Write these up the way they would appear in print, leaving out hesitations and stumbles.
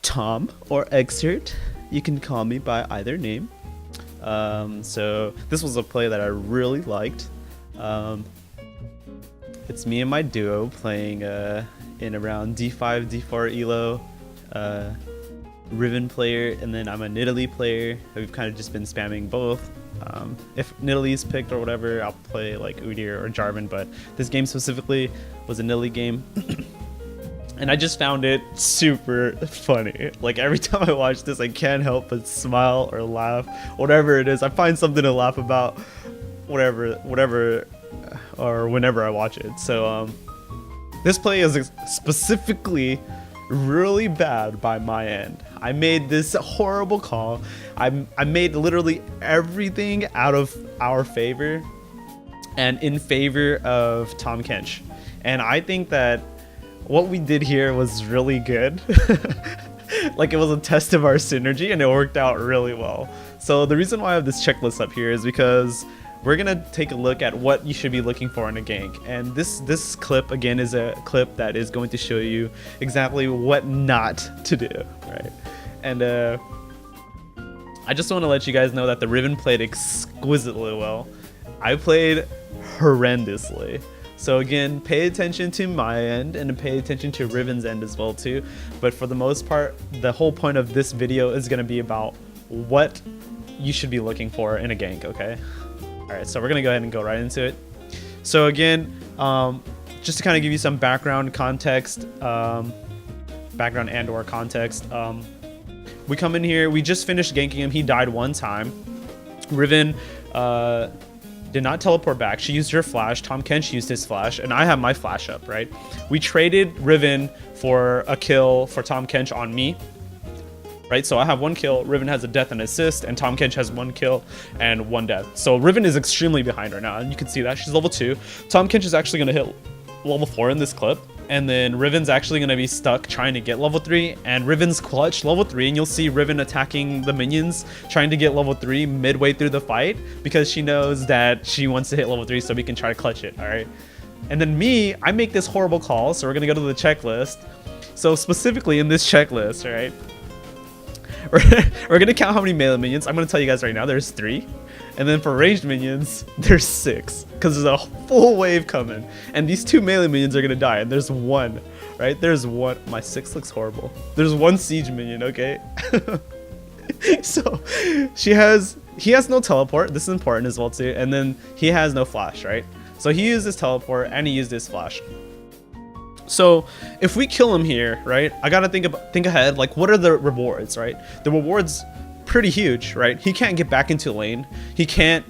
Tom or eckzert, you can call me by either name. So this was a play that I really liked. It's me and my duo playing in around D5, D4 elo, Riven player, and then I'm a Nidalee player. We've kind of just been spamming both. If Nidalee's picked or whatever, I'll play like Udyr or Jarvan, but this game specifically was a Nidalee game. And I just found it super funny. Like every time I watch this, I can't help but smile or laugh. Whatever it is, I find something to laugh about. Whatever, or whenever I watch it. So this play is specifically really bad by my end. I made this horrible call. I made literally everything out of our favor and in favor of Tahm Kench. And I think that what we did here was really good. Like it was a test of our synergy and it worked out really well. So the reason why I have this checklist up here is because we're gonna take a look at what you should be looking for in a gank. And this clip again is a clip that is going to show you exactly what not to do, right? And I just want to let you guys know that the Riven played exquisitely well. I played horrendously. So again, pay attention to my end and pay attention to Riven's end as well too. But for the most part, the whole point of this video is going to be about what you should be looking for in a gank, okay? Alright, so we're going to go ahead and go right into it. So again, just to kind of give you some background context, background and or context, we come in here, we just finished ganking him, he died one time. Riven did not teleport back. She used her flash. Tahm Kench used his flash, and I have my flash up, right? We traded Riven for a kill for Tahm Kench on me, right? So I have one kill, Riven has a death and assist, and Tahm Kench has one kill and one death. So Riven is extremely behind right now, and you can see that. She's level 2. Tahm Kench is actually going to hit level 4 in this clip, and then Riven's actually going to be stuck trying to get level 3, and Riven's clutch level 3, and you'll see Riven attacking the minions trying to get level 3 midway through the fight because she knows that she wants to hit level 3 so we can try to clutch it, alright? And then me, I make this horrible call, so we're going to go to the checklist. So specifically in this checklist, right, we're going to count how many melee minions. I'm going to tell you guys right now, there's 3. And then for ranged minions, there's 6, because there's a full wave coming. And these 2 melee minions are going to die, and there's 1, right? There's 1. My 6 looks horrible. There's 1 siege minion, okay? So, he has no teleport. This is important as well, too. And then he has no flash, right? So he used his teleport, and he used his flash. So, if we kill him here, right, I gotta think ahead, like, what are the rewards, right? The rewards pretty huge, right? He can't get back into lane. He can't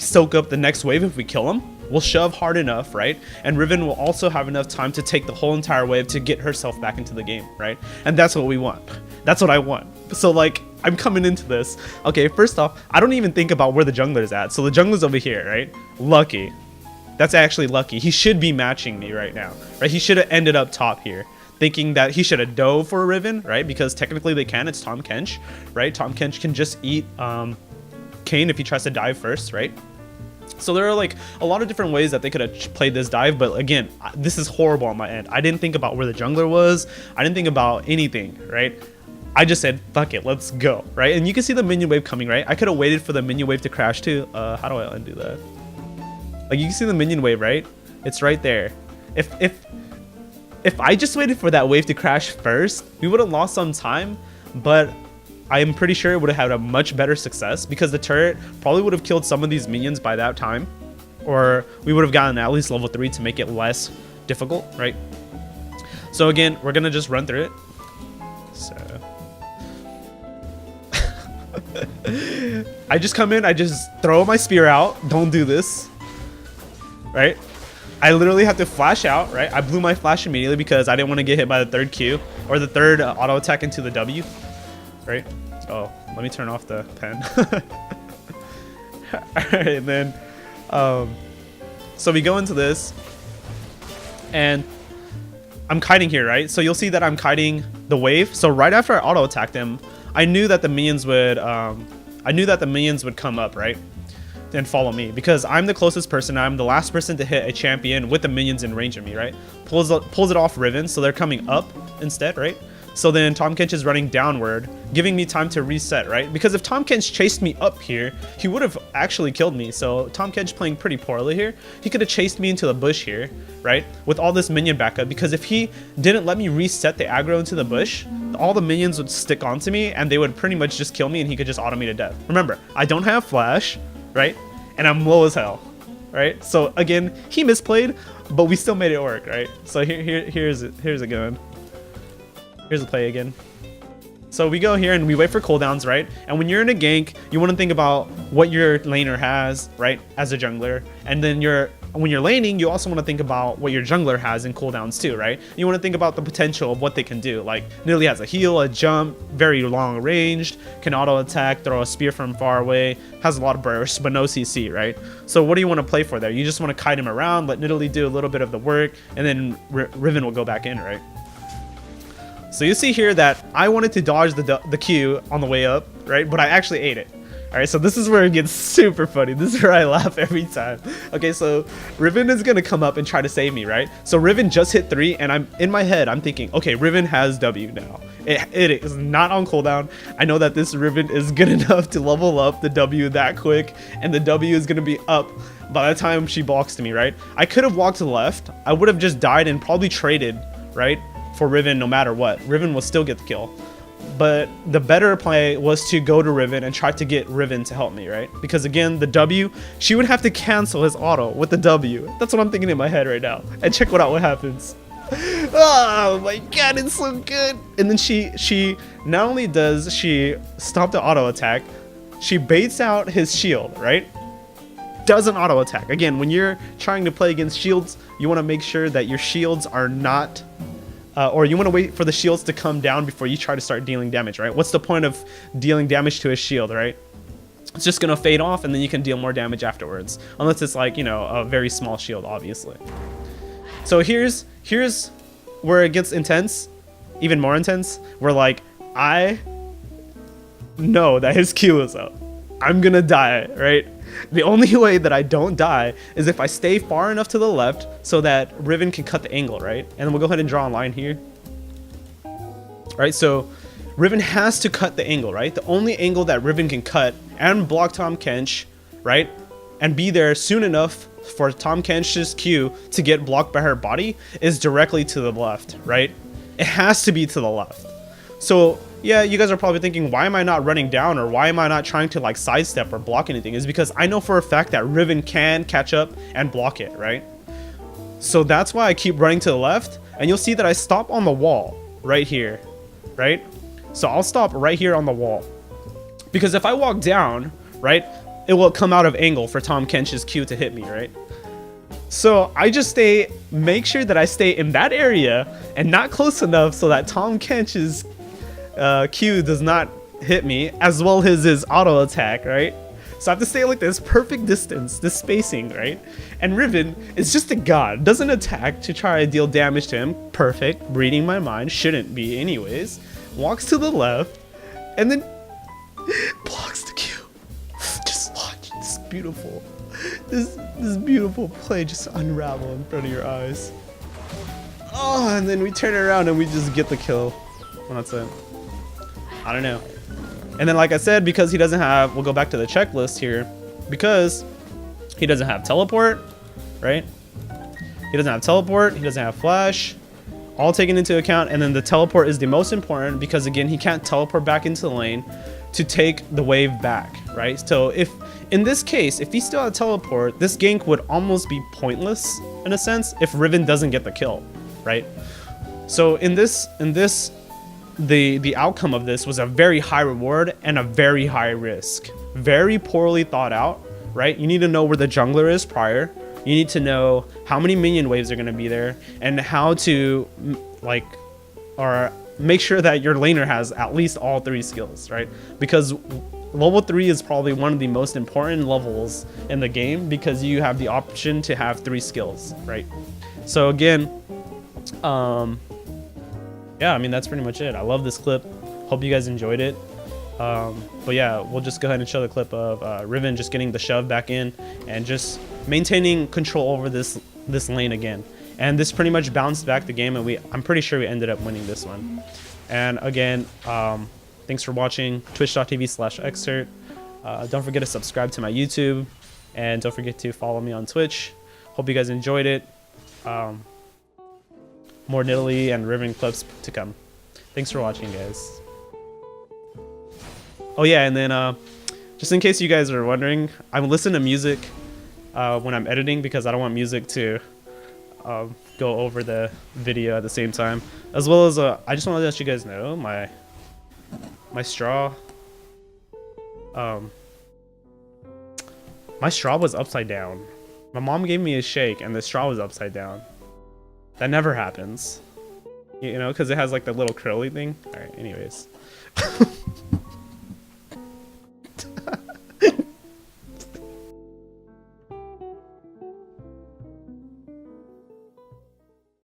soak up the next wave if we kill him. We'll shove hard enough, right? And Riven will also have enough time to take the whole entire wave to get herself back into the game, right? And that's what we want. That's what I want. So like, I'm coming into this. Okay, first off, I don't even think about where the jungler is at. So the jungler's over here, right? Lucky. That's actually lucky. He should be matching me right now, right? He should have ended up top here, thinking that he should have dove for a Riven, right? Because technically they can. It's Tahm Kench, right? Tahm Kench can just eat Kayn if he tries to dive first, right? So there are like a lot of different ways that they could have played this dive, but again, this is horrible on my end. I didn't think about where the jungler was. I didn't think about anything, right? I just said, fuck it, let's go, right? And you can see the minion wave coming, right? I could have waited for the minion wave to crash too. How do I undo that? Like, you can see the minion wave, right? It's right there. If I just waited for that wave to crash first, we would have lost some time, but I'm pretty sure it would have had a much better success because the turret probably would have killed some of these minions by that time, or we would have gotten at least level 3 to make it less difficult, right? So again, we're gonna just run through it. So I just come in, I just throw my spear out. Don't do this, right? I literally have to flash out, right? I blew my flash immediately because I didn't want to get hit by the 3rd Q or the 3rd auto attack into the W, right? Oh, let me turn off the pen. Alright, and then so we go into this and I'm kiting here, right? So you'll see that I'm kiting the wave. So right after I auto attacked him, I knew that the minions would come up, right? and follow me, because I'm the closest person. I'm the last person to hit a champion with the minions in range of me, right? Pulls it off Riven, so they're coming up instead, right? So then Tahm Kench is running downward, giving me time to reset, right? Because if Tahm Kench chased me up here, he would have actually killed me. So Tahm Kench playing pretty poorly here. He could have chased me into the bush here, right? With all this minion backup, because if he didn't let me reset the aggro into the bush, all the minions would stick onto me and they would pretty much just kill me and he could just auto me to death. Remember, I don't have flash, right? And I'm low as hell, right? So again, he misplayed, but we still made it work, right? So here's it going. Here's the play again. So we go here and we wait for cooldowns, right? And when you're in a gank, you want to think about what your laner has, right? As a jungler. And then when you're laning, you also want to think about what your jungler has in cooldowns too, right? You want to think about the potential of what they can do. Like, Nidalee has a heal, a jump, very long ranged, can auto attack, throw a spear from far away, has a lot of burst, but no CC, right? So what do you want to play for there? You just want to kite him around, let Nidalee do a little bit of the work, and then Riven will go back in, right? So you see here that I wanted to dodge the Q on the way up, right? But I actually ate it. All right, so this is where it gets super funny. This is where I laugh every time. Okay, so Riven is gonna come up and try to save me, right? So Riven just hit 3, and I'm in my head, I'm thinking, okay, Riven has W now. It is not on cooldown. I know that this Riven is good enough to level up the W that quick, and the W is gonna be up by the time she walks to me, right? I could have walked to the left. I would have just died and probably traded, right? For Riven no matter what. Riven will still get the kill. But the better play was to go to Riven and try to get Riven to help me, right? Because again, the W, she would have to cancel his auto with the W. That's what I'm thinking in my head right now. And check out what happens. Oh my god, it's so good. And then she not only does she stop the auto attack, she baits out his shield, right? Doesn't auto attack. Again, when you're trying to play against shields, you want to make sure that your shields are not or you want to wait for the shields to come down before you try to start dealing damage, right? What's the point of dealing damage to a shield, right? It's just going to fade off and then you can deal more damage afterwards. Unless it's like, you know, a very small shield, obviously. So here's where it gets intense, even more intense, where like, I know that his Q is up. I'm going to die, right? The only way that I don't die is if I stay far enough to the left so that Riven can cut the angle, right? And then we'll go ahead and draw a line here. All right, so Riven has to cut the angle, right? The only angle that Riven can cut and block Tahm Kench, right? And be there soon enough for Tahm Kench's Q to get blocked by her body is directly to the left, right? It has to be to the left. So yeah, you guys are probably thinking, why am I not running down, or why am I not trying to like sidestep or block anything? Is because I know for a fact that Riven can catch up and block it, right? So that's why I keep running to the left, and you'll see that I stop on the wall right here, right? So I'll stop right here on the wall, because if I walk down, right, it will come out of angle for Tahm Kench's Q to hit me, right? So I just make sure that I stay in that area and not close enough so that Tahm Kench's Q does not hit me, as well as his auto attack, right? So I have to stay like this perfect distance, this spacing, right? And Riven is just a god, doesn't attack to try to deal damage to him. Perfect, reading my mind, shouldn't be anyways. Walks to the left, and then blocks the Q. Just watch this beautiful, this beautiful play just unravel in front of your eyes. Oh, and then we turn around and we just get the kill. Well, that's it. I don't know. And then like I said, because he doesn't have, we'll go back to the checklist here, because he doesn't have teleport, right? He doesn't have teleport, he doesn't have flash, all taken into account. And then the teleport is the most important, because again, he can't teleport back into the lane to take the wave back, right? So if in this case, if he still had teleport, this gank would almost be pointless in a sense if Riven doesn't get the kill, right? So in this the outcome of this was a very high reward and a very high risk. Very poorly thought out, right? You need to know where the jungler is prior. You need to know how many minion waves are going to be there, and how to like, or make sure that your laner has at least all 3 skills, right? Because level 3 is probably one of the most important levels in the game, because you have the option to have 3 skills, right? So again, yeah, I mean, that's pretty much it. I love this clip. Hope you guys enjoyed it. But yeah, we'll just go ahead and show the clip of Riven just getting the shove back in and just maintaining control over this lane again. And this pretty much bounced back the game, and I'm pretty sure we ended up winning this one. And again, thanks for watching. Twitch.tv/eckzert. Don't forget to subscribe to my YouTube, and don't forget to follow me on Twitch. Hope you guys enjoyed it. More Nidalee and Riven clips to come. Thanks for watching, guys. Oh yeah, and then just in case you guys are wondering, I listen to music when I'm editing because I don't want music to go over the video at the same time. As well as I just want to let you guys know my straw. My straw was upside down. My mom gave me a shake and the straw was upside down. That never happens, you know, because it has like the little curly thing. All right, anyways.